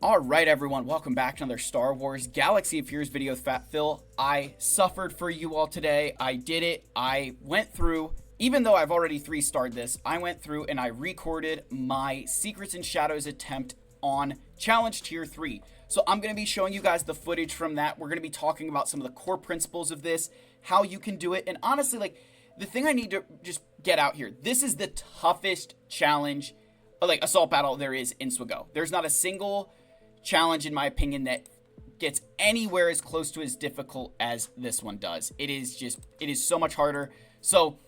Alright everyone, welcome back to another Star Wars Galaxy of Heroes video with Fat Phil. I suffered for you all today. I did it. I went through, even though I've already 3-starred this, I went through and I recorded my Secrets and Shadows attempt on Challenge Tier 3. So I'm going to be showing you guys the footage from that. We're going to be talking about some of the core principles of this, how you can do it, and honestly, the thing I need to just get out here, this is the toughest challenge, assault battle there is in SWGO. There's not a single challenge, in my opinion, that gets anywhere as close to as difficult as this one does. It is so much harder. So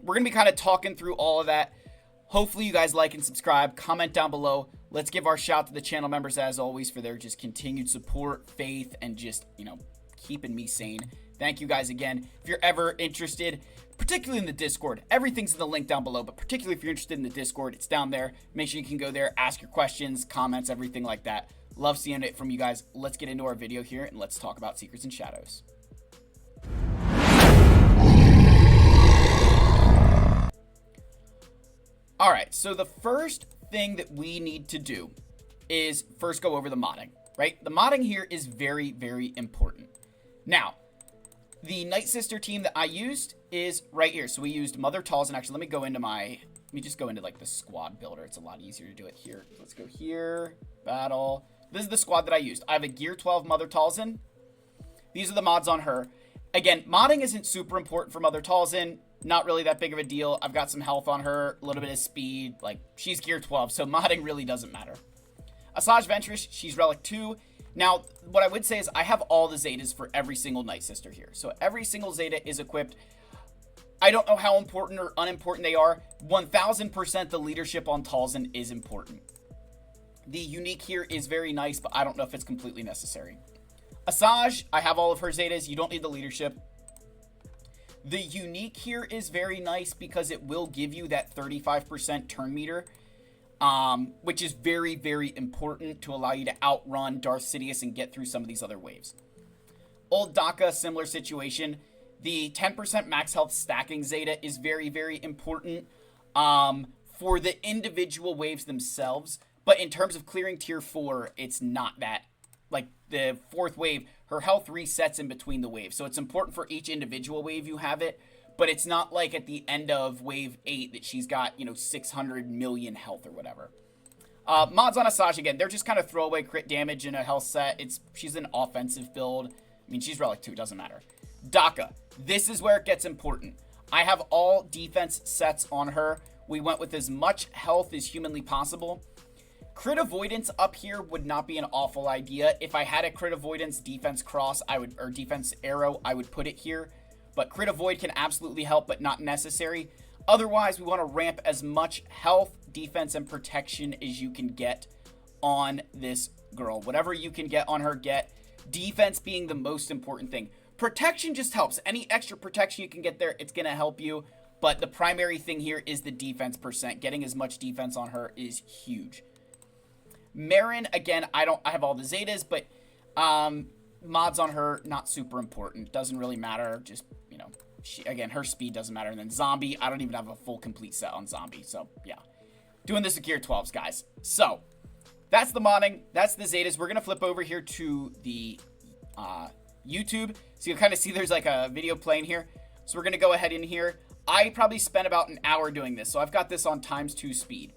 we're going to be kind of talking through all of that. Hopefully you guys like and subscribe, comment down below. Let's give our shout to the channel members as always for their just continued support, faith, and just, keeping me sane. Thank you guys again. If you're ever interested, particularly in the Discord, everything's in the link down below, but particularly if you're interested in the Discord, it's down there. Make sure you can go there, ask your questions, comments, everything like that. Love seeing it from you guys. Let's get into our video here and let's talk about Secrets and Shadows. Alright, so the first thing that we need to do is first go over the modding, right? The modding here is very, very important. Now, the Nightsister team that I used is right here. So we used Mother Talzin. Actually, let me just go into the squad builder. It's a lot easier to do it here. Let's go here, battle. This is the squad that I used. I have a Gear 12 Mother Talzin. These are the mods on her. Again, modding isn't super important for Mother Talzin. Not really that big of a deal. I've got some health on her, a little bit of speed. She's Gear 12, so modding really doesn't matter. Asajj Ventress, she's Relic 2. Now, what I would say is I have all the Zetas for every single Nightsister here. So every single Zeta is equipped. I don't know how important or unimportant they are. 1000% the leadership on Talzin is important. The unique here is very nice, but I don't know if it's completely necessary. Asajj, I have all of her Zetas. You don't need the leadership. The unique here is very nice because it will give you that 35% turn meter, which is very, very important to allow you to outrun Darth Sidious and get through some of these other waves. Old Daka, similar situation. The 10% max health stacking Zeta is very, very important for the individual waves themselves. But in terms of clearing tier 4, it's not that. The 4th wave, her health resets in between the waves. So it's important for each individual wave you have it. But it's not like at the end of wave 8 that she's got, 600 million health or whatever. Mods on Asajj, again, they're just kind of throwaway crit damage in a health set. She's an offensive build. I mean, she's Relic 2, doesn't matter. Daka, this is where it gets important. I have all defense sets on her. We went with as much health as humanly possible. Crit avoidance up here would not be an awful idea. If I had a crit avoidance defense cross, or defense arrow, I would put it here. But crit avoid can absolutely help, but not necessary. Otherwise, we want to ramp as much health, defense, and protection as you can get on this girl. Whatever you can get on her, get. Defense being the most important thing. Protection just helps. Any extra protection you can get there, it's going to help you. But the primary thing here is the defense percent. Getting as much defense on her is huge. Marin, again, I have all the Zetas, but mods on her, not super important. Doesn't really matter. Just, again, her speed doesn't matter. And then Zombie, I don't even have a full complete set on Zombie. So, yeah. Doing this with Gear 12s, guys. So, that's the modding. That's the Zetas. We're going to flip over here to the YouTube. So, you'll kind of see there's a video playing here. So, we're going to go ahead in here. I probably spent about an hour doing this. So, I've got this on ×2 speed.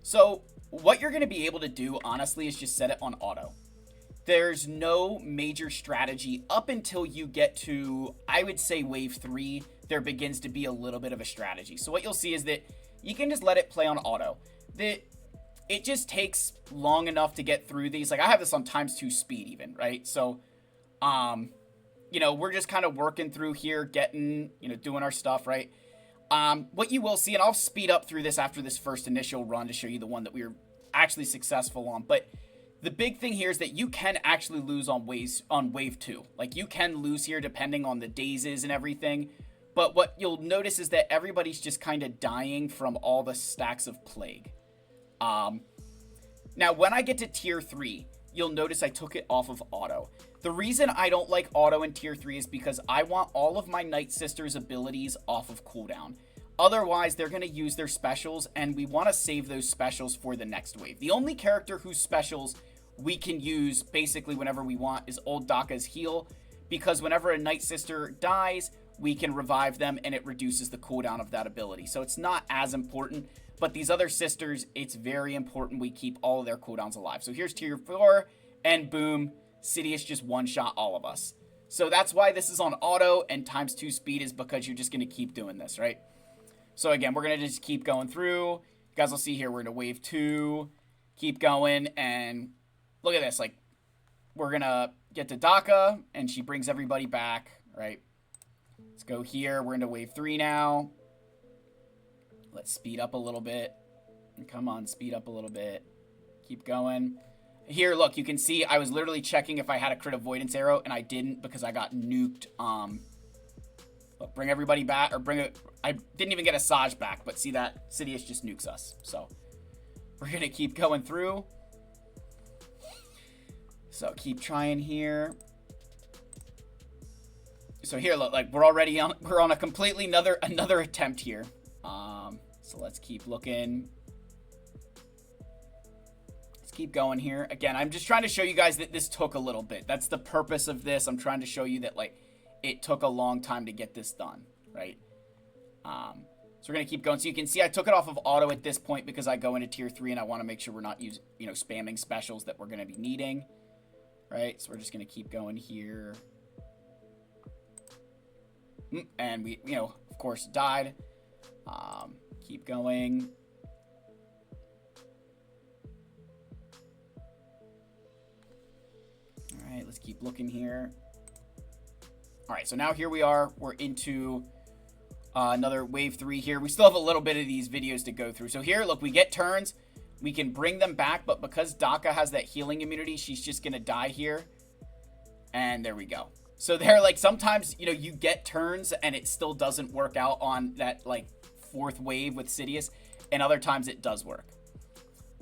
So, what you're going to be able to do, honestly, is just set it on auto. There's no major strategy up until you get to, I would say, wave 3. There begins to be a little bit of a strategy. So what you'll see is that you can just let it play on auto. It just takes long enough to get through these. I have this on ×2 speed even, right? So, we're just kind of working through here, getting, doing our stuff, right? What you will see, and I'll speed up through this after this first initial run to show you the one that we were actually successful on, but the big thing here is that you can actually lose on wave 2. You can lose here depending on the dazes and everything, but what you'll notice is that everybody's just kind of dying from all the stacks of plague. Now, when I get to tier 3, you'll notice I took it off of auto. The reason I don't like auto in tier 3 is because I want all of my Nightsister's abilities off of cooldown. Otherwise, they're going to use their specials, and we want to save those specials for the next wave. The only character whose specials we can use basically whenever we want is old Daka's heal, because whenever a Nightsister dies, we can revive them and it reduces the cooldown of that ability. So it's not as important, but these other sisters, it's very important we keep all of their cooldowns alive. So here's tier 4, and boom, Sidious just one-shot all of us. So that's why this is on auto, and ×2 speed is because you're just going to keep doing this, right? So again, we're going to just keep going through. You guys will see here, we're in a wave 2. Keep going, and look at this. Like, we're going to get to Daka, and she brings everybody back, right? Let's go here. We're into wave 3 now. Let's speed up a little bit. Come on, speed up a little bit. Keep going. Here, look, you can see I was literally checking if I had a crit avoidance arrow, and I didn't because I got nuked. Look, bring everybody back, or bring it. I didn't even get a Saj back, but see that Sidious just nukes us. So we're gonna keep going through. So keep trying here. So here, look, like we're on a completely another attempt here. So let's keep looking. Keep going here. Again, I'm just trying to show you guys that this took a little bit. That's the purpose of this. I'm trying to show you that, like, it took a long time to get this done, right? So we're going to keep going. So you can see I took it off of auto at this point because I go into tier 3 and I want to make sure we're not spamming specials that we're going to be needing, right? So we're just going to keep going here. And we, of course, died. Keep going. Alright, let's keep looking here. Alright, so now here we are. We're into another wave 3 here. We still have a little bit of these videos to go through. So here, look, we get turns. We can bring them back, but because Daka has that healing immunity, she's just going to die here. And there we go. So they're like, sometimes, you get turns and it still doesn't work out on that, like, 4th wave with Sidious. And other times it does work.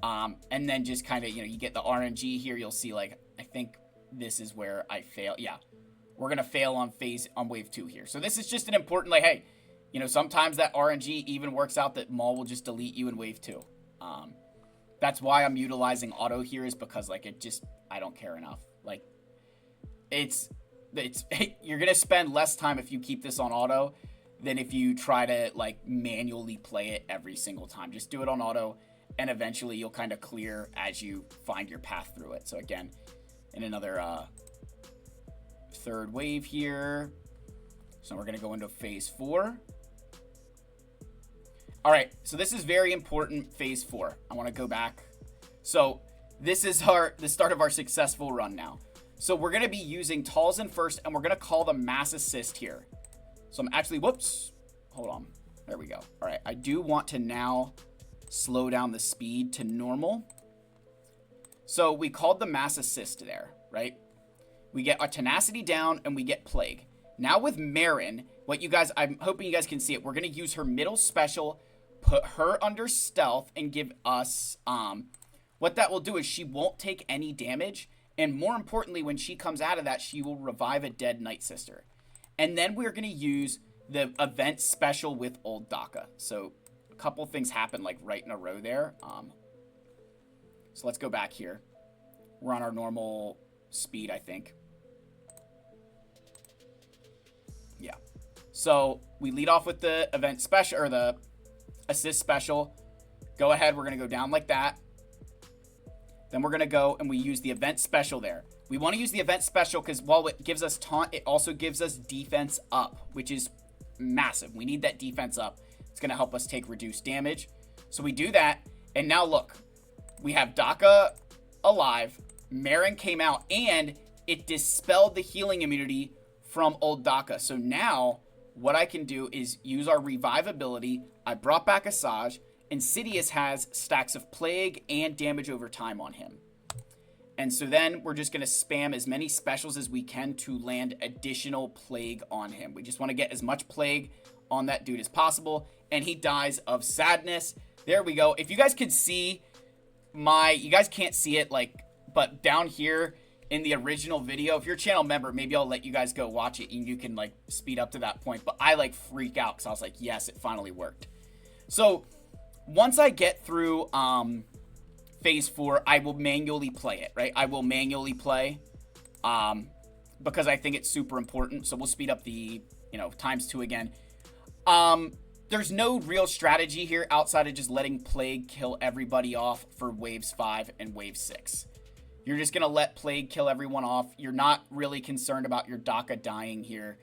And then just kind of, you get the RNG here. You'll see, like, I think this is where I fail. Yeah, we're going to fail on wave 2 here. So this is just an important, like, hey, sometimes that RNG even works out that Maul will just delete you in wave 2. That's why I'm utilizing auto here, is because, like, I don't care enough. Like, you're going to spend less time if you keep this on auto than if you try to, like, manually play it every single time. Just do it on auto, and eventually you'll kind of clear as you find your path through it. So again, in another 3rd wave here. So we're going to go into phase 4. All right, so this is very important, phase 4. I want to go back. So this is the start of our successful run now. So we're going to be using Talzin first, and we're going to call the mass assist here. So I'm actually, whoops, hold on. There we go. All right, I do want to now slow down the speed to normal. So we called the mass assist there, right? We get our tenacity down and we get plague. Now with Marin, I'm hoping you guys can see it. We're going to use her middle special, put her under stealth, and give us, what that will do is she won't take any damage. And more importantly, when she comes out of that, she will revive a dead Nightsister. And then we're going to use the event special with old Daka. So a couple things happen, like, right in a row there. So let's go back here. We're on our normal speed, I think. Yeah. So we lead off with the event special, or the assist special. Go ahead. We're going to go down like that. Then we're going to go and we use the event special there. We want to use the event special because while it gives us taunt, it also gives us defense up, which is massive. We need that defense up. It's going to help us take reduced damage. So we do that. And now look, we have Daka alive. Marin came out and it dispelled the healing immunity from old Daka. So now what I can do is use our revive ability. I brought back a Saj, and Sidious has stacks of plague and damage over time on him. And so then we're just going to spam as many specials as we can to land additional plague on him. We just want to get as much plague on that dude as possible. And he dies of sadness. There we go. If you guys could see you guys can't see it, like, but down here in the original video, if you're a channel member, maybe I'll let you guys go watch it and you can, like, speed up to that point. But I, like, freak out because I was like, yes, it finally worked. So once I get through phase 4, I will manually play it, right? I will manually play because I think it's super important. So we'll speed up the, ×2 again. There's no real strategy here outside of just letting Plague kill everybody off for waves 5 and wave 6. You're just going to let Plague kill everyone off. You're not really concerned about your Daka dying here,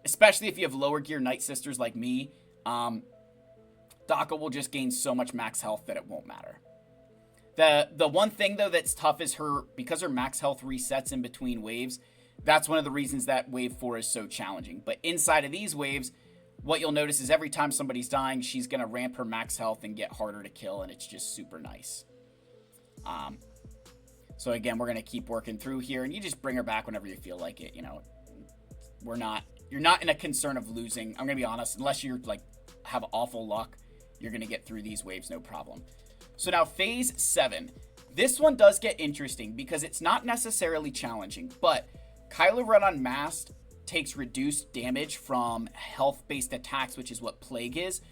especially if you have lower gear Nightsisters like me. Daka will just gain so much max health that it won't matter. The one thing, though, that's tough is because her max health resets in between waves. That's one of the reasons that wave 4 is so challenging. But inside of these waves, what you'll notice is every time somebody's dying, she's going to ramp her max health and get harder to kill, and it's just super nice. So again, we're going to keep working through here, and you just bring her back whenever you feel like it. You're not in a concern of losing. I'm going to be honest, unless you're have awful luck, you're going to get through these waves no problem. So now phase 7. This one does get interesting because it's not necessarily challenging, but Kylo Ren Unmasked takes reduced damage from health-based attacks, which is what Plague is.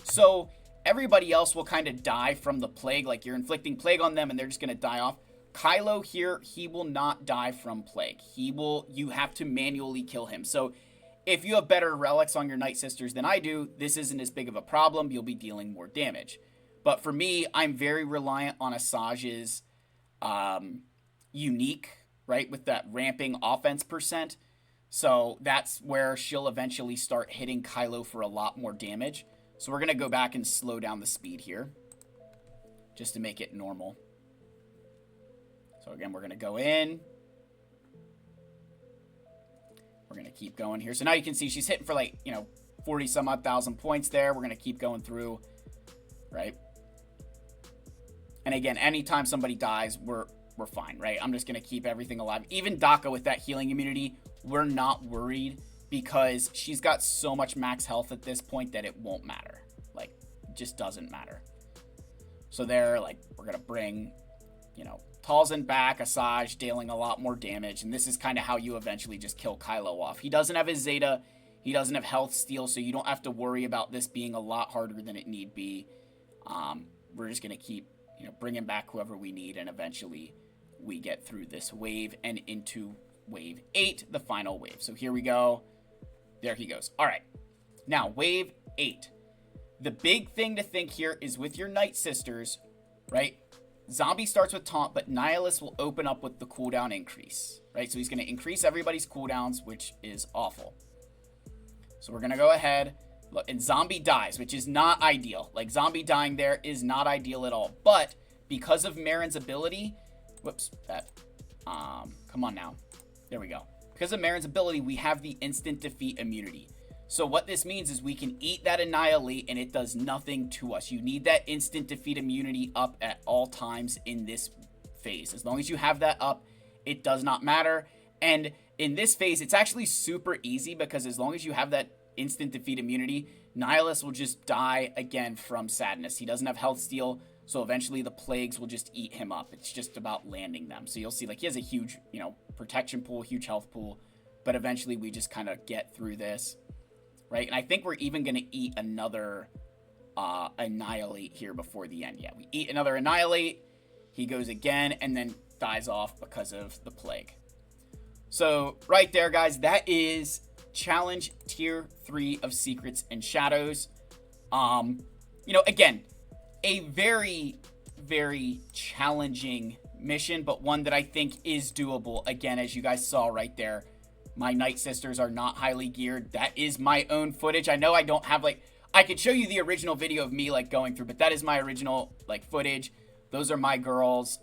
So everybody else will kind of die from the Plague, like you're inflicting Plague on them and they're just going to die off. Kylo here, he will not die from Plague. You have to manually kill him. So if you have better relics on your Nightsisters than I do, this isn't as big of a problem. You'll be dealing more damage. But for me, I'm very reliant on Asajj's unique, right, with that ramping offense %. So that's where she'll eventually start hitting Kylo for a lot more damage. So we're going to go back and slow down the speed here just to make it normal. So again, we're going to go in. We're going to keep going here. So now you can see she's hitting for 40 some odd thousand points there. We're going to keep going through, right? And again, anytime somebody dies, we're fine, right? I'm just going to keep everything alive. Even Daka with that healing immunity, we're not worried because she's got so much max health at this point that it won't matter. It just doesn't matter. So there, we're going to bring, Talzin back, Asajj dealing a lot more damage, and this is kind of how you eventually just kill Kylo off. He doesn't have his Zeta, he doesn't have health steal, so you don't have to worry about this being a lot harder than it need be. We're just going to keep, bringing back whoever we need, and eventually we get through this wave and into wave 8, the final wave. So here we go. There he goes. All right. Now, wave 8. The big thing to think here is with your Nightsisters, right? Zombie starts with taunt, but Nihilus will open up with the cooldown increase, right? So he's going to increase everybody's cooldowns, which is awful. So we're going to go ahead. Look, and Zombie dies, which is not ideal. Zombie dying there is not ideal at all. But because of Marin's ability, come on now. There we go. Because of Marin's ability, we have the instant defeat immunity. So what this means is we can eat that Annihilate and it does nothing to us. You need that instant defeat immunity up at all times in this phase. As long as you have that up, it does not matter. And in this phase, it's actually super easy because as long as you have that instant defeat immunity, Nihilus will just die again from sadness. He doesn't have health steal, so eventually the plagues will just eat him up. It's just about landing them. So you'll see he has a huge, protection pool, huge health pool, but eventually we just kind of get through this. Right, and I think we're even going to eat another Annihilate here before the end. Yeah, we eat another Annihilate. He goes again and then dies off because of the plague. So right there, guys, that is Challenge Tier 3 of Secrets and Shadows. Again, a very, very challenging mission, but one that I think is doable. Again, as you guys saw right there. My Nightsisters are not highly geared. That is my own footage. I know I don't have I could show you the original video of me going through, but that is my original footage. Those are my girls.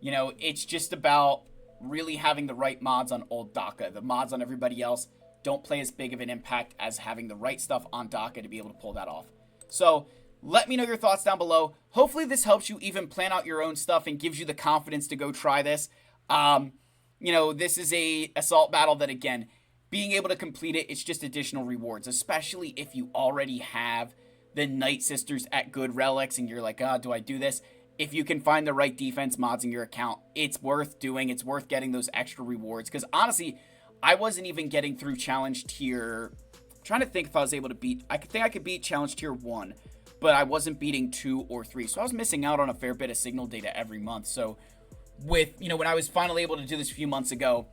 It's just about really having the right mods on old Daka. The mods on everybody else don't play as big of an impact as having the right stuff on Daka to be able to pull that off. So let me know your thoughts down below. Hopefully this helps you even plan out your own stuff and gives you the confidence to go try this. This is a assault battle that, again, being able to complete it, it's just additional rewards, especially if you already have the Nightsisters at good relics and you're like, do I do this? If you can find the right defense mods in your account, it's worth doing. It's worth getting those extra rewards. Because honestly, I wasn't even getting through Challenge Tier. I'm trying to think if I was able to beat. I think I could beat Challenge Tier 1. but I wasn't beating 2 or 3. So I was missing out on a fair bit of signal data every month. So with, when I was finally able to do this a few months ago,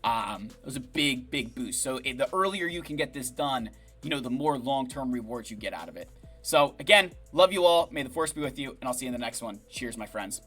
it was a big boost. So the earlier you can get this done, the more long-term rewards you get out of it. So again, love you all. May the force be with you, and I'll see you in the next one. Cheers, my friends.